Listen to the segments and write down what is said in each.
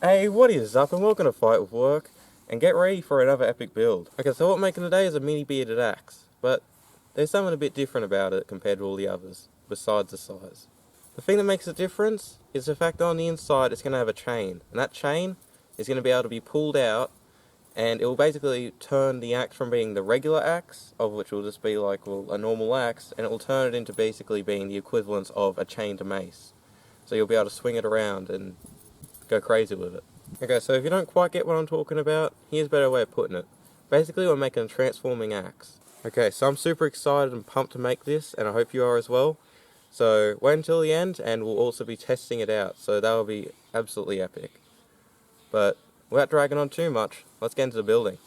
Hey, what is up, and welcome to Fight with Work, and get ready for another epic build. Okay, so what I'm making today is a mini bearded axe, but there's something a bit different about it compared to all the others, besides the size. The thing that makes a difference is the fact that on the inside it's going to have a chain, and that chain is going to be able to be pulled out, and it will basically turn the axe from being the regular axe, of which will just be like, well, a normal axe, and it will turn it into basically being the equivalent of a chained mace. So you'll be able to swing it around and go crazy with it. Okay, so if you don't quite get what I'm talking about, here's a better way of putting it. Basically, we're making a transforming axe. Okay, so I'm super excited and pumped to make this, and I hope you are as well. So wait until the end, and we'll also be testing it out, so that will be absolutely epic. But without dragging on too much, let's get into the building.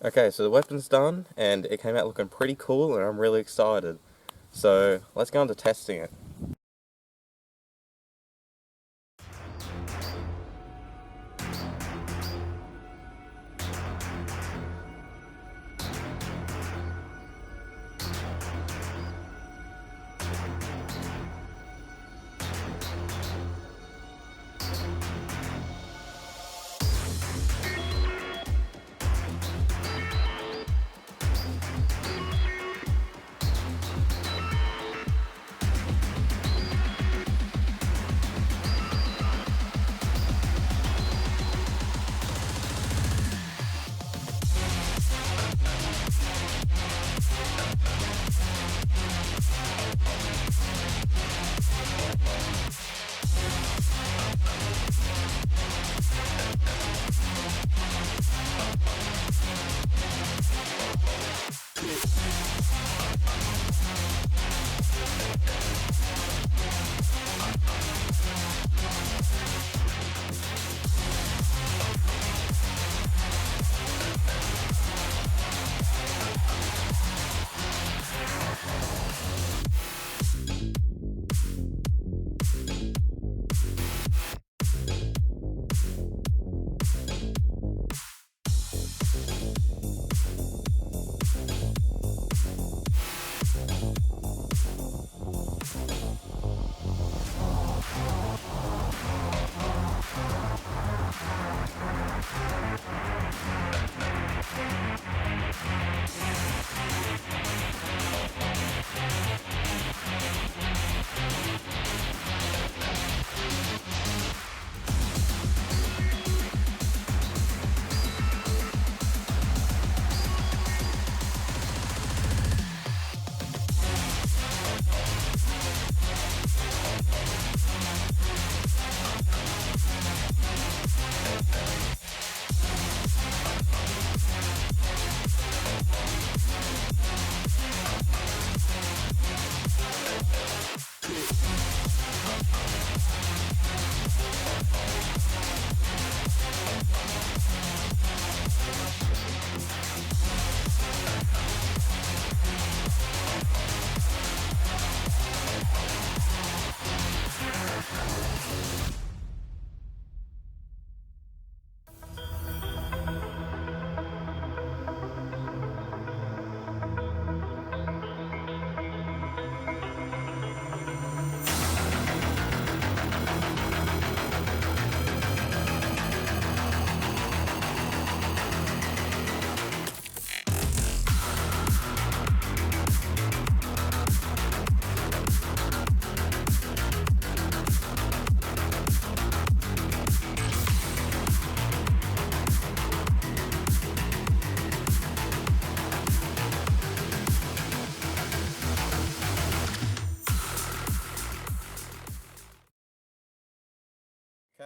Okay, so the weapon's done, and it came out looking pretty cool, and I'm really excited. So let's go on to testing it.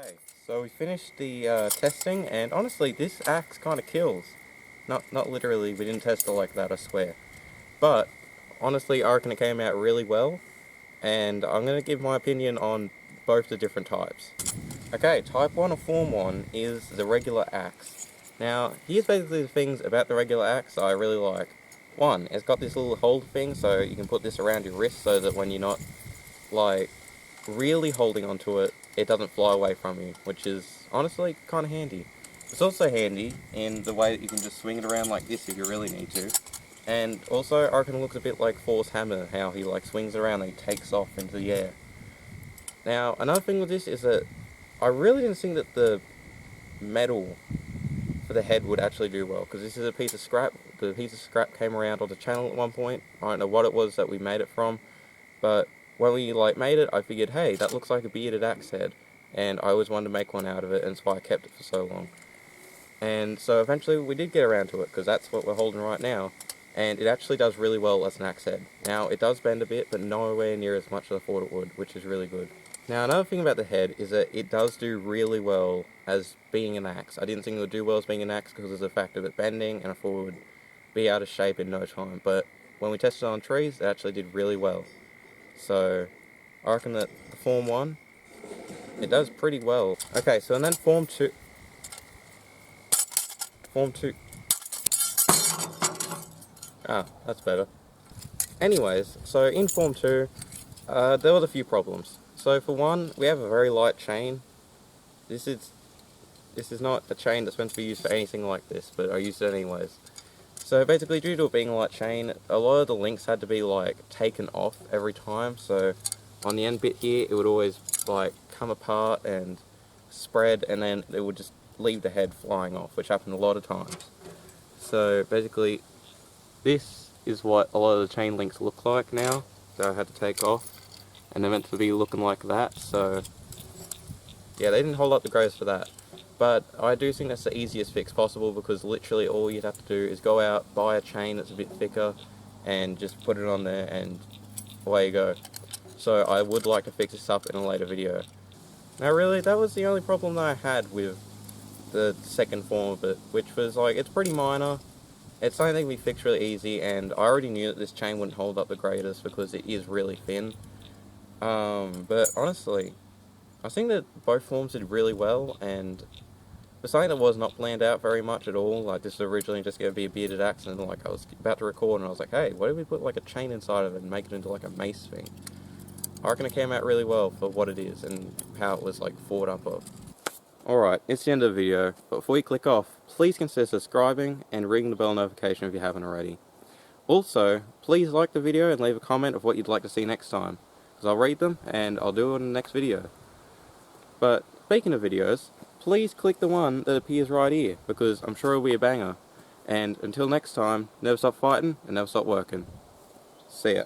Okay, so we finished the testing, and honestly, this axe kind of kills. Not literally, we didn't test it like that, I swear. But, honestly, I reckon it came out really well, and I'm going to give my opinion on both the different types. Okay, type 1 or form 1 is the regular axe. Now, here's basically the things about the regular axe I really like. One, it's got this little hold thing, so you can put this around your wrist so that when you're not, like, really holding onto it, it doesn't fly away from you, which is honestly kind of handy. It's also handy in the way that you can just swing it around like this if you really need to. And also, I reckon it looks a bit like Thor's hammer, how he like swings around and he takes off into the air. Now, another thing with this is that I really didn't think that the metal for the head would actually do well, because this is a piece of scrap. The piece of scrap came around on the channel at one point. I don't know what it was that we made it from, but when we like made it, I figured, hey, that looks like a bearded axe head, and I always wanted to make one out of it, and that's why I kept it for so long. And so eventually we did get around to it, because that's what we're holding right now, and it actually does really well as an axe head. Now, it does bend a bit, but nowhere near as much as I thought it would, which is really good. Now, another thing about the head is that it does do really well as being an axe. I didn't think it would do well as being an axe because of the fact of it bending, and I thought it would be out of shape in no time, but when we tested it on trees, it actually did really well. So, I reckon that the Form 1, it does pretty well. Okay, so and then Form 2... Ah, that's better. Anyways, so in Form 2, there was a few problems. So for one, we have a very light chain. This is not a chain that's meant to be used for anything like this, but I used it anyways. So basically, due to it being a light chain, a lot of the links had to be like taken off every time. So on the end bit here, it would always like come apart and spread, and then it would just leave the head flying off, which happened a lot of times. So basically, this is what a lot of the chain links look like now that I had to take off, and they're meant to be looking like that. So yeah, they didn't hold up the greatest for that. But I do think that's the easiest fix possible, because literally all you'd have to do is go out, buy a chain that's a bit thicker, and just put it on there, and away you go. So I would like to fix this up in a later video. Now really, that was the only problem that I had with the second form of it, which was like, it's pretty minor. It's something that can be fixed really easy, and I already knew that this chain wouldn't hold up the greatest because it is really thin. But honestly, I think that both forms did really well, and for something that was not planned out very much at all, like this was originally just going to be a bearded axe, and like I was about to record and I was like, hey, why don't we put like a chain inside of it and make it into like a mace thing? I reckon it came out really well for what it is and how it was like thought up of. Alright, it's the end of the video, but before you click off, please consider subscribing and ringing the bell notification if you haven't already. Also, please like the video and leave a comment of what you'd like to see next time, because I'll read them and I'll do it in the next video. But speaking of videos, please click the one that appears right here, because I'm sure it'll be a banger. And until next time, never stop fighting and never stop working. See ya.